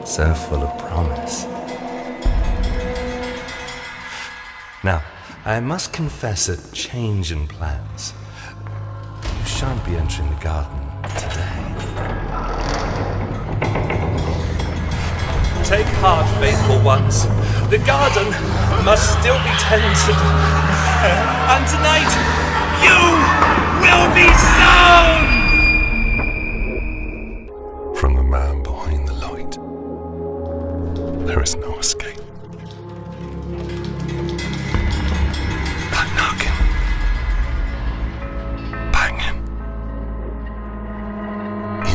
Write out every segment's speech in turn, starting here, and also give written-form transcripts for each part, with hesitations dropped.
so full of promise. Now, I must confess a change in plans. You shan't be entering the garden today. Take heart, faithful ones. The garden must still be tended. And tonight, you will be sown! From the man behind the light, there is no escape. That knocking, banging,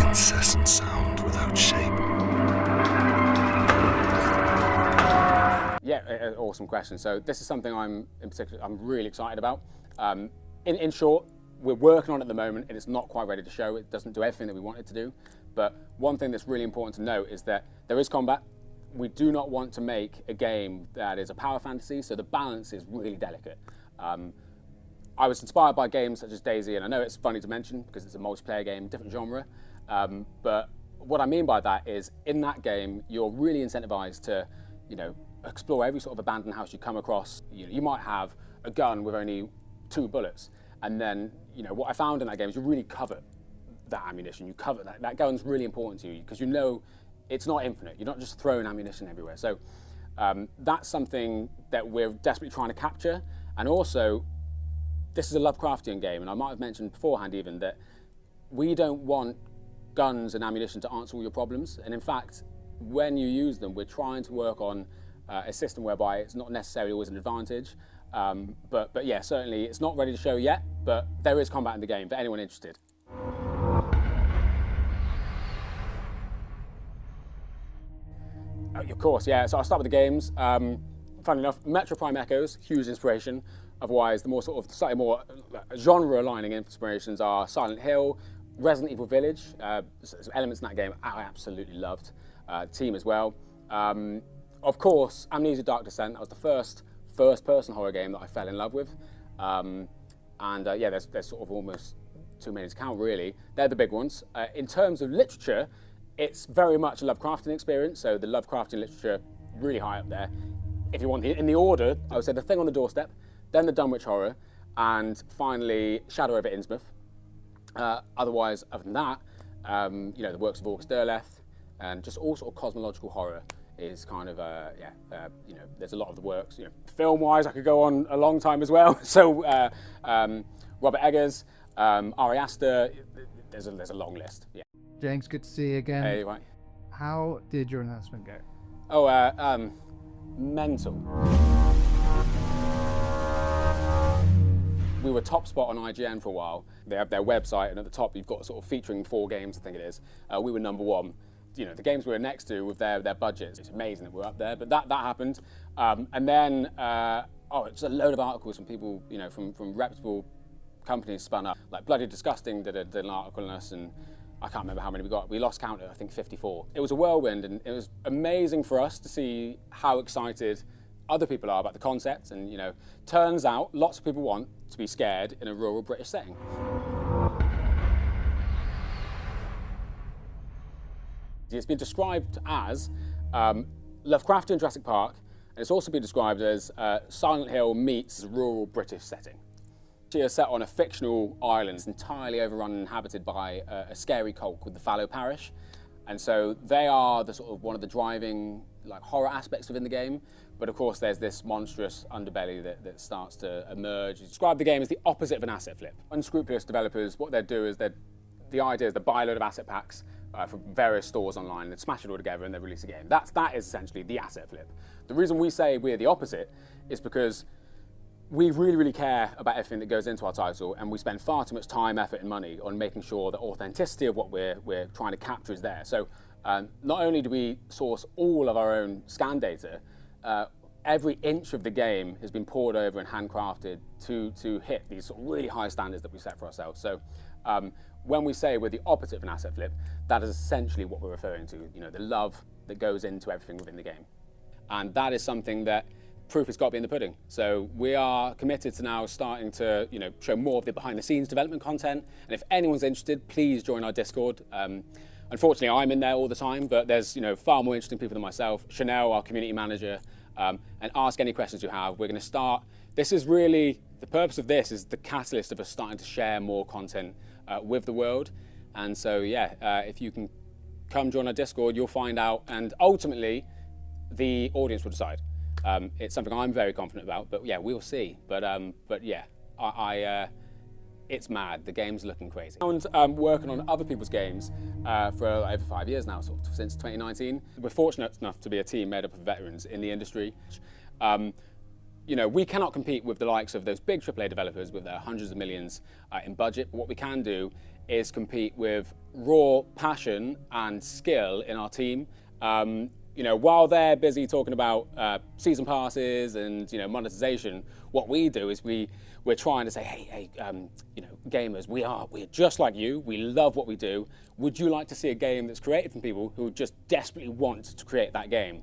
incessant sound without shape. Yeah, awesome question. So this is something I'm really excited about. In short, we're working on it at the moment and it's not quite ready to show. It doesn't do everything that we want it to do. But one thing that's really important to note is that there is combat. We do not want to make a game that is a power fantasy, so the balance is really delicate. I was inspired by games such as DayZ, and I know it's funny to mention because it's a multiplayer game, different genre. But what I mean by that is in that game, you're really incentivized to, explore every sort of abandoned house you come across. You might have a gun with only 2 bullets. And then, what I found in that game is you really covet that ammunition. You covet that. That gun's really important to you because you know it's not infinite. You're not just throwing ammunition everywhere. So that's something that we're desperately trying to capture. And also, this is a Lovecraftian game, and I might have mentioned beforehand even that we don't want guns and ammunition to answer all your problems. And in fact, when you use them, we're trying to work on a system whereby it's not necessarily always an advantage. But yeah, certainly it's not ready to show yet, but there is combat in the game for anyone interested. Of course, yeah. So I'll start with the games. Funny enough, Metro Prime Echoes, huge inspiration. Otherwise, the more sort of slightly more genre-aligning inspirations are Silent Hill, Resident Evil Village. Some elements in that game I absolutely loved. The team as well. Of course, Amnesia: Dark Descent. That was the first-person horror game that I fell in love with. Yeah, there's sort of almost too many to count, really. They're the big ones. In terms of literature, it's very much a Lovecraftian experience, so the Lovecraftian literature really high up there. If you want, in the order, I would say The Thing on the Doorstep, then the Dunwich Horror, and finally Shadow over Innsmouth. Otherwise, other than that, the works of August Derleth, and just all sort of cosmological horror is kind of, there's a lot of the works. Film-wise, I could go on a long time as well. So Robert Eggers, Ari Aster, there's a long list. Yeah. James, good to see you again. Hey, right. How did your announcement go? Oh, mental. We were top spot on IGN for a while. They have their website, and at the top you've got sort of featuring 4 games, I think it is. We were number 1. The games we were next to with their budgets, it's amazing that we're up there, but that happened. And then, it's a load of articles from people, from reputable companies spun up. Like Bloody Disgusting did an article on us, and I can't remember how many we got. We lost count at, I think, 54. It was a whirlwind, and it was amazing for us to see how excited other people are about the concept. And, turns out lots of people want to be scared in a rural British setting. It's been described as Lovecraftian Jurassic Park, and it's also been described as Silent Hill meets rural British setting. It's set on a fictional island, it's entirely overrun and inhabited by a scary cult called the Fallow Parish, and so they are the sort of one of the driving horror aspects within the game. But of course, there's this monstrous underbelly that starts to emerge. You describe the game as the opposite of an asset flip. Unscrupulous developers, what they do is the idea is they buy a load of asset packs from various stores online and smash it all together and they release a game. That is essentially the asset flip. The reason we say we're the opposite is because we really, really care about everything that goes into our title, and we spend far too much time, effort, and money on making sure the authenticity of what we're trying to capture is there. So not only do we source all of our own scan data, every inch of the game has been poured over and handcrafted to hit these sort of really high standards that we set for ourselves. So when we say we're the opposite of an asset flip, that is essentially what we're referring to, the love that goes into everything within the game. And that is something that proof has got to be in the pudding. So we are committed to now starting to show more of the behind the scenes development content. And if anyone's interested, please join our Discord. Unfortunately, I'm in there all the time, but there's far more interesting people than myself. Chanel, our community manager, and ask any questions you have. We're going to start. This is really, the purpose of this is the catalyst of us starting to share more content with the world. And so, yeah, if you can come join our Discord, you'll find out, and ultimately, the audience will decide. It's something I'm very confident about, but yeah, we'll see. But yeah, it's mad. The game's looking crazy. I'm working on other people's games for over 5 years now, sort of since 2019. We're fortunate enough to be a team made up of veterans in the industry. We cannot compete with the likes of those big AAA developers with their hundreds of millions in budget. But what we can do is compete with raw passion and skill in our team. While they're busy talking about season passes and monetization, what we do is we're trying to say, hey, gamers, we're just like you. We love what we do. Would you like to see a game that's created from people who just desperately want to create that game?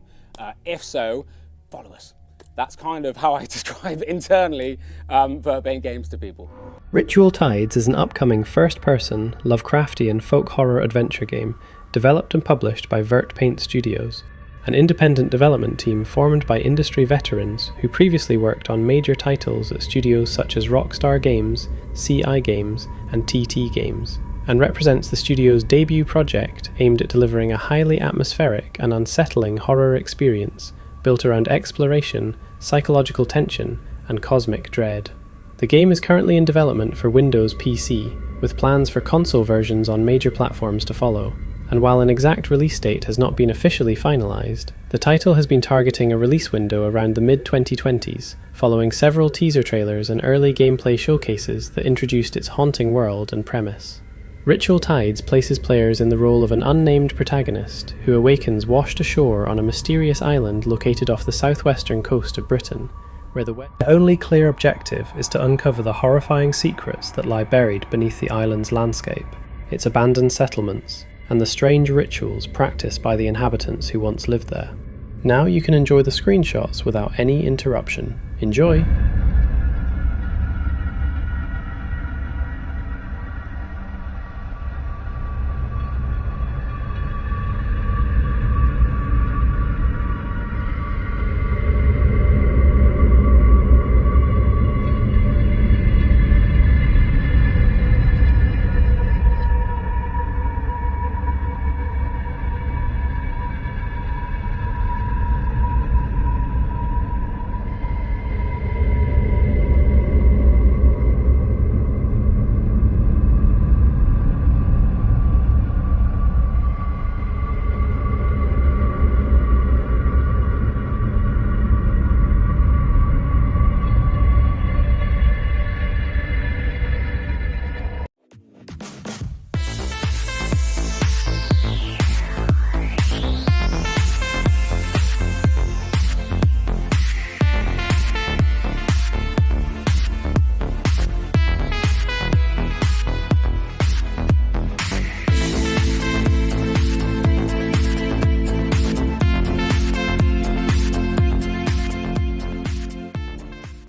If so, follow us. That's kind of how I describe internally Vertpaint games to people. Ritual Tides is an upcoming first-person Lovecraftian folk horror adventure game developed and published by Vertpaint Studios, an independent development team formed by industry veterans who previously worked on major titles at studios such as Rockstar Games, CI Games, and TT Games, and represents the studio's debut project aimed at delivering a highly atmospheric and unsettling horror experience built around exploration, psychological tension, and cosmic dread. The game is currently in development for Windows PC, with plans for console versions on major platforms to follow. And while an exact release date has not been officially finalised, the title has been targeting a release window around the mid-2020s, following several teaser trailers and early gameplay showcases that introduced its haunting world and premise. Ritual Tides places players in the role of an unnamed protagonist who awakens washed ashore on a mysterious island located off the southwestern coast of Britain, where the only clear objective is to uncover the horrifying secrets that lie buried beneath the island's landscape, its abandoned settlements, and the strange rituals practiced by the inhabitants who once lived there. Now you can enjoy the screenshots without any interruption. Enjoy!